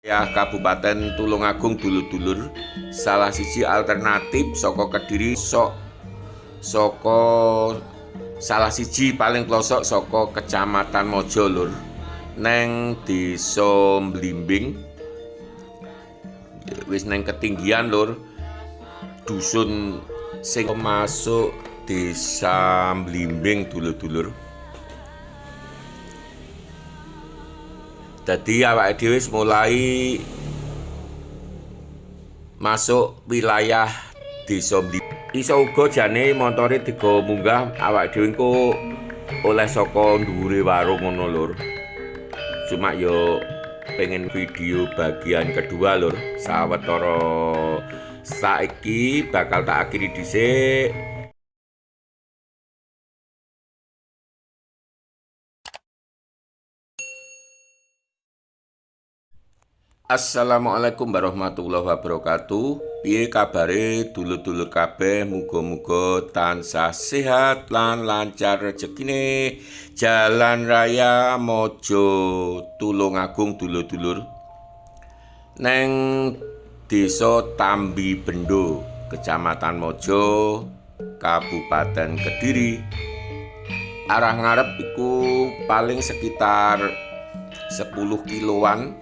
Ya, Kabupaten Tulungagung dulur-dulur, salah siji alternatif saka Kediri saka salah siji paling pelosok saka Kecamatan Mojo lur, neng Desa Blimbing. Wis neng ketinggian lur, dusun sing masuk Desa Blimbing dulur-dulur. Dadi awake dhewe mulai masuk wilayah Desa Blimbing. Iso uga jane montore digawa munggah awake dhewe engko oleh saka dhuwure warung ngono lur. Cuma yo pengen video bagian kedua lur. Sawetara saiki bakal tak akhiri dhisik. Assalamualaikum warahmatullahi wabarakatuh. Piye kabare dulur-dulur kabeh? Muga-muga tansah sehat lan lancar rezekine. Jalan Raya Mojo Tulungagung dulur-dulur. Neng Desa Tambi Bendo, Kecamatan Mojo, Kabupaten Kediri. Arah ngarep iku paling sekitar 10 kiloan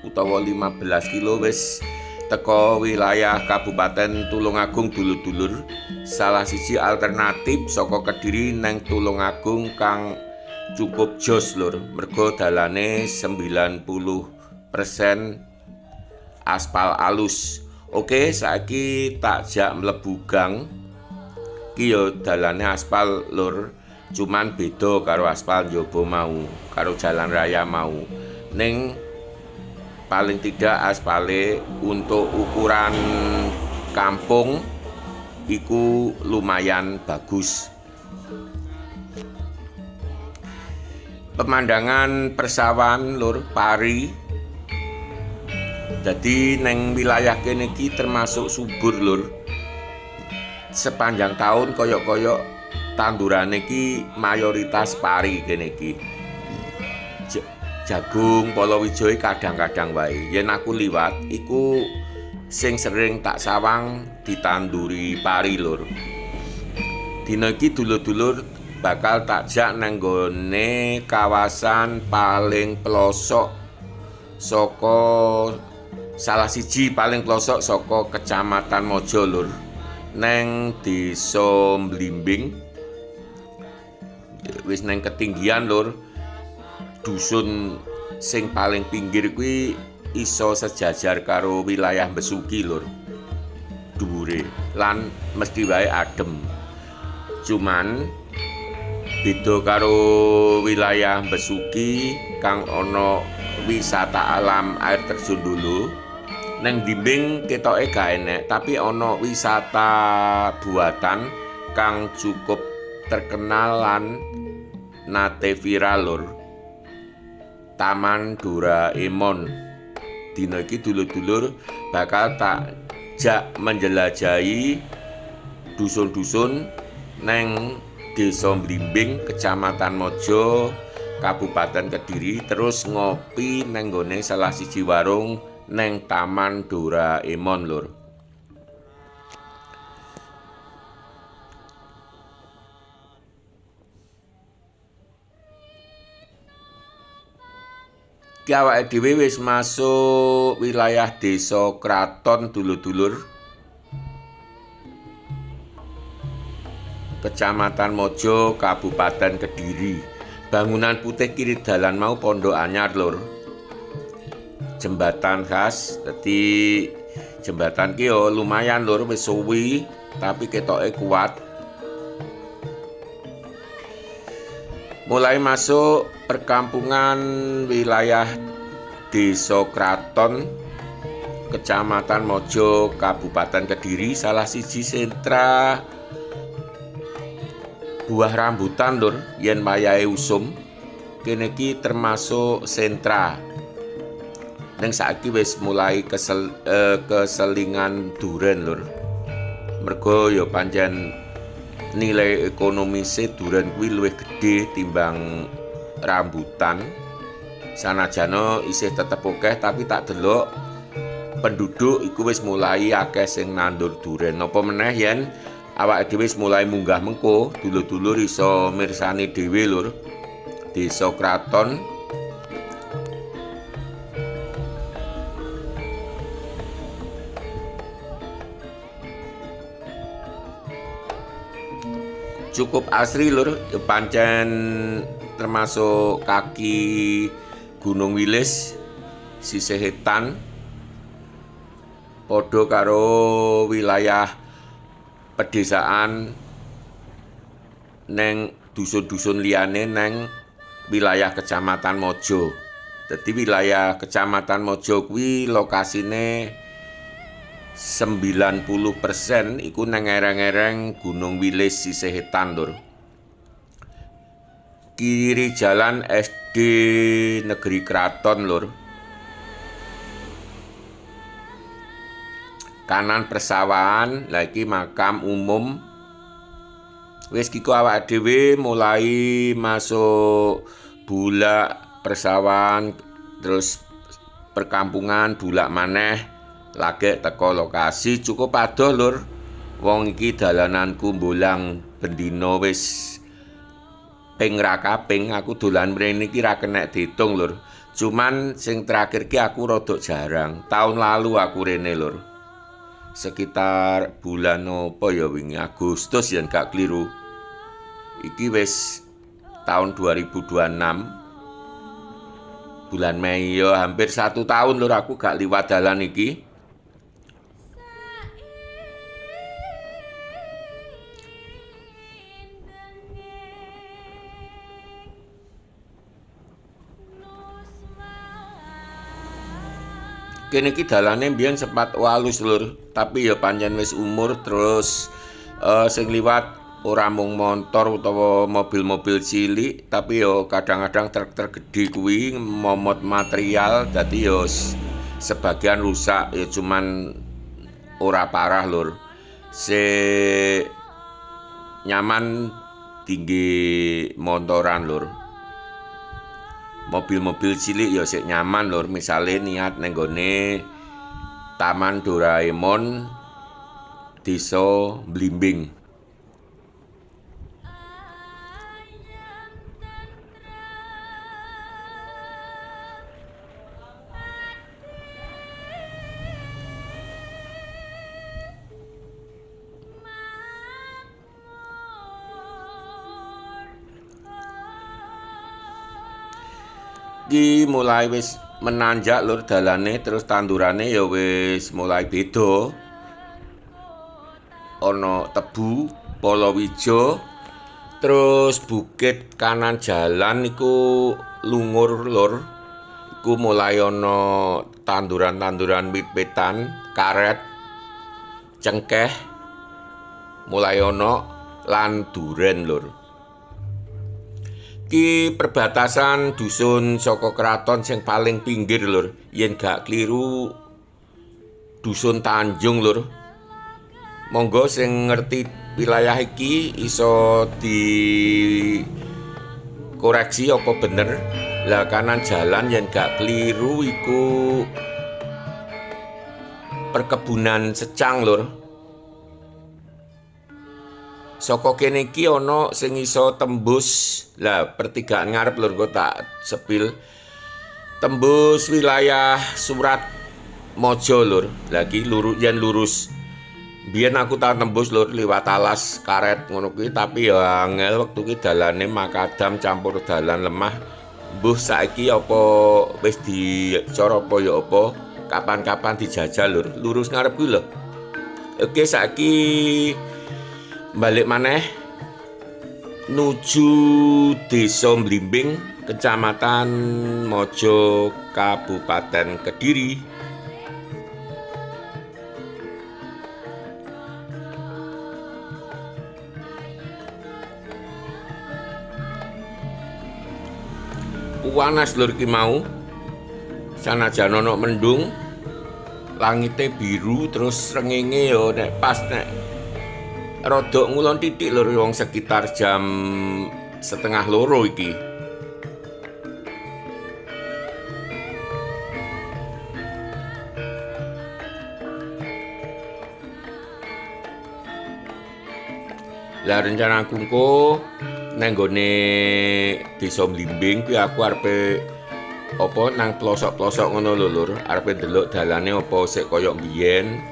utawa 15 kilo wis teko wilayah Kabupaten Tulungagung dulur-dulur. Salah siji alternatif saka Kediri neng Tulungagung kang cukup jos lur, mergo dalane 90% aspal alus. Oke, saiki tak jak mlebu gang. Ki yo dalane aspal lur, cuman beda karo aspal njaba mau, karo jalan raya mau. Ning paling tidak aspale untuk ukuran kampung iku lumayan bagus. Pemandangan persawahan lur, pari. Jadi neng wilayah kene iki termasuk subur lur. Sepanjang tahun koyok-koyok tandurane iki mayoritas pari kene iki. Jagung, palawija kadang-kadang wae. Yen aku liwat iku sing sering tak sawang ditanduri pari lur. Dina iki dulur-dulur bakal tak jak nang nggone kawasan paling pelosok saka salah siji paling pelosok saka Kecamatan Mojo lur, neng Desa Blimbing. Wis neng ketinggian lur. Dusun sing paling pinggir kuwi iso sejajar karo wilayah Besuki lur, dhuwure lan mesti wae adem. Cuman beda karo wilayah Besuki kang ana wisata alam air terjun dulu. Neng Blimbing ketoke gak enek, tapi ana wisata buatan kang cukup terkenal lan nate viral lur. Taman Doraemon. Dina iki dulur-dulur bakal tak jak menjelajahi dusun-dusun neng Desa Blimbing, Kecamatan Mojo, Kabupaten Kediri, terus ngopi neng gone salah siji warung neng Taman Doraemon lur. Ki awake dhewe wis masuk wilayah Desa Kraton dulur-dulur, Kecamatan Mojo, Kabupaten Kediri. Bangunan putih kiri dalan mau Pondok Anyar lur. Jembatan khas, dadi jembatan ki yo lumayan lur, wis suwi tapi ketoke kuat. Mulai masuk perkampungan wilayah Desa Kraton, Kecamatan Mojo, Kabupaten Kediri, salah siji sentra buah rambutan lur. Yen wayahe usum kene iki termasuk sentra. Neng saiki wis mulai keselingan duren lur. Mergo ya pancen nilai ekonomise duren kuwi luwih gedhe timbang rambutan. Sanajana isih tetep akeh tapi tak delok penduduk iku wis mulai akeh sing nandur duren. Napa meneh yen awake dhewe wis mulai munggah mengko, dulur-dulur iso mirsani dhewe lur. Desa Kraton cukup asri lur, pancen termasuk kaki Gunung Wilis sisih etan padha karo wilayah pedesaan neng dusun-dusun liyane neng wilayah Kecamatan Mojo. Dadi wilayah Kecamatan Mojo kuwi lokasine 90% iku nang ereng-ereng Gunung Wilis sisih etan lur. Kiri jalan SD Negeri Kraton lur. Kanan persawahan, lagi makam umum. Wis kiko awake dhewe mulai masuk bulak persawahan terus perkampungan bulak maneh lagi teko lokasi cukup adoh lur. Wong iki dalananku mbolang bendino wis ping ra kaping aku dolan mrene iki ra kenek diitung lur. Cuman sing terakhir ki aku rodok jarang. Tahun lalu aku rene lur. Sekitar bulan apa ya wingi Agustus yen gak kliru. Iki wis tahun 2026. Bulan Mei ya hampir 1 tahun lur aku gak liwat dalan iki. Kene iki dalane mbiyen sempat walus lur, tapi ya pancen wis umur terus sing liwat ora mung montor utawa mobil-mobil cilik, tapi ya kadang-kadang truk-truk gede kuwi momot material dadi ya sebagian rusak ya cuman ora parah lur. Nyaman tinggi montoran lur. Mobil-mobil cilik ya sik nyaman lur, misale niat neng gone Taman Doraemon Desa Blimbing. Iki mulai wis menanjak lur dalane terus tandurane ya wis mulai beda. Ana tebu, palawija, terus bukit kanan jalan iku lungur lur. Iku mulai ana tanduran-tanduran wit-witan, karet, cengkeh, mulai ana lan duren lur. Iki perbatasan dusun saka kraton sing paling pinggir lur. Yen gak kliru dusun Tanjung lur. Monggo sing ngerti wilayah iki iso di koreksi apa bener. Lah kanan jalan yen gak kliru iku perkebunan secang lur. Saka kene iki ana sing iso tembus. Lah pertigaan ngarep lur kok tak sepil. Tembus wilayah Surat Mojo lur. Lagi yen lurus. Biyen aku tau tembus lur liwat alas karet ngono kuwi tapi ya angel wektu ki dalane makadam campur dalan lemah. Mbuh saiki apa wis dicara apa ya apa kapan-kapan dijajal lur. Lurus ngarep kuwi lho. Oke saiki balik maneh nuju Desa Blimbing, Kecamatan Mojo, Kabupaten Kediri. Panas lur ki mau. Sanajan ana mendung, langite biru terus srengenge yo nek pas nek rodok ngulon titik lur wong sekitar jam 1:30 iki. Lah rencanaku engko nang nggone Desa Blimbing kuwi aku arepe apa nang pelosok-pelosok ngono lho Lur, arepe ndelok dalane apa sik kaya mbiyen.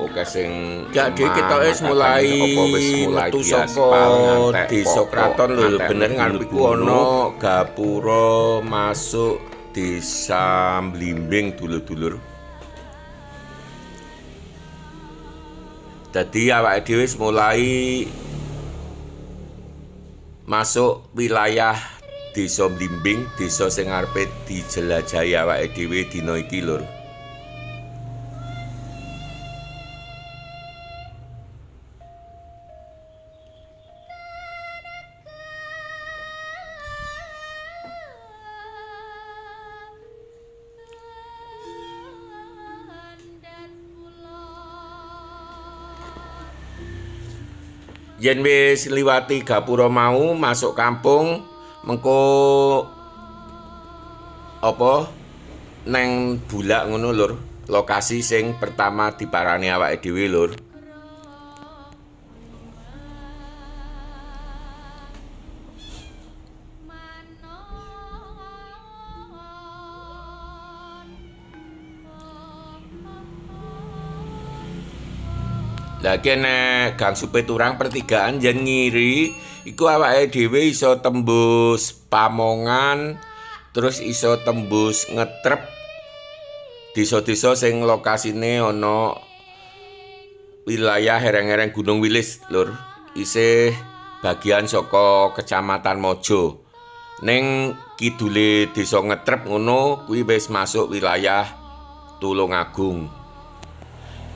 Oke sing jadi ketoke wis mulai metu saka desa kraton lho bener ngarepiku ana gapura masuk Desa Blimbing dulur-dulur. Dadi awake dhewe wis mulai masuk wilayah Desa Blimbing, desa sing arepe dijelajahi awake dhewe dina iki lur. Yen wis liwati gapura mau masuk kampung mengko apa neng bulak ngono lur, lokasi sing pertama diparani awake dhewe lur. Lah kene Gang Supeturang pertigaan yen ngiri iku awake dhewe iso tembus Pamongan terus iso tembus Ngetrep desa-desa sing lokasine ana wilayah hereng-hereng Gunung Wilis lur isih bagian saka Kecamatan Mojo ning kidule desa Ngetrep ngono kuwi wis masuk wilayah Tulungagung.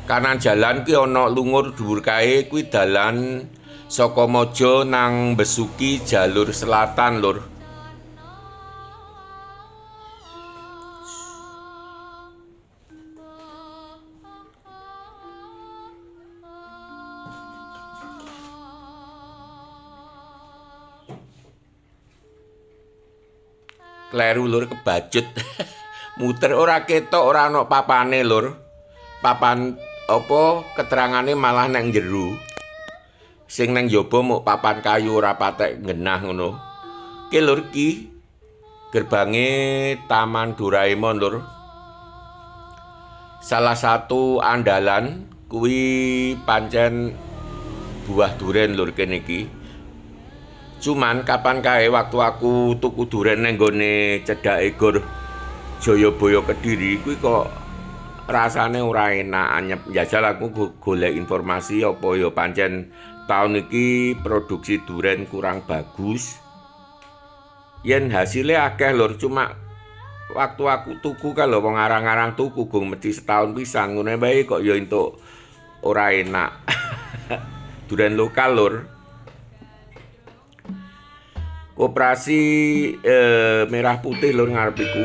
Kanan jalan ki ana lungur dhuwur kae kuwi dalan saka Mojo nang Besuki jalur selatan lur. Kleru lur kebajut. Muter ora ketok ora ana papane lur. Papan apa keterangane malah nang jero. Sing nang njaba muk papan kayu ora patek nggenah ngono. Ki lur ki gerbange Taman Doraemon lur. Salah satu andalan kuwi pancen buah duren lur kene iki. Cuman kapan kae waktu aku tuku duren nang nggone cedhake Gor Jayabaya Kediri kuwi kok rasane ora enak anyep. Njajal aku golek informasi apa ya pancen taun iki produksi duren kurang bagus. Yen hasilnya akeh lur, cuma waktu aku tuku kalau wong arang-arang tuku gung mesti setahun pisan ngono bae kok ya entuk ora enak. Duren lokal lur. Koperasi Merah Putih lur ngarepiku.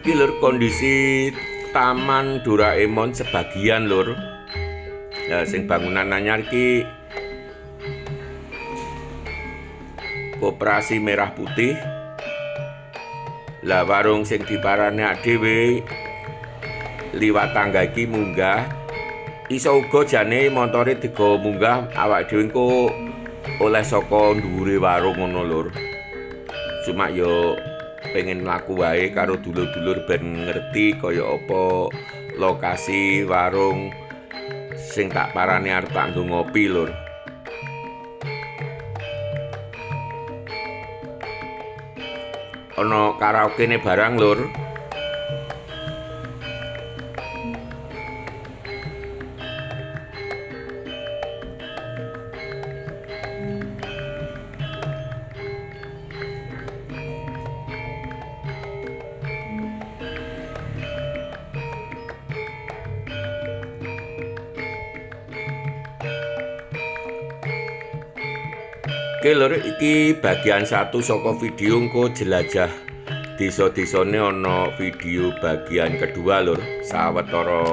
Iki lur kondisi Taman Doraemon sebagian lur. Nah, sing bangunan anyar iki Koperasi Merah Putih. Lah warung sing diparani dhewe liwat tangga iki munggah. Iso uga jane montore digawa munggah awak dhewe engko oleh saka dhuwure warung ngono lur. Cuma yo pengen mlaku wae karo dulur-dulur ben ngerti kaya apa lokasi warung sing tak parani arep tak nggo ngopi lur. Ana karaokene barang lur. Oke lur, iki bagian satu saka video engko jelajah desa-desane ana video bagian kedua lur. Sawetara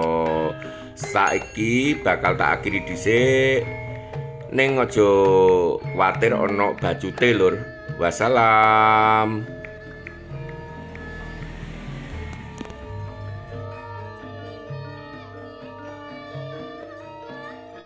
saiki bakal tak akhiri dhisik. Ning aja kuwatir ana bacute lur. Wassalam.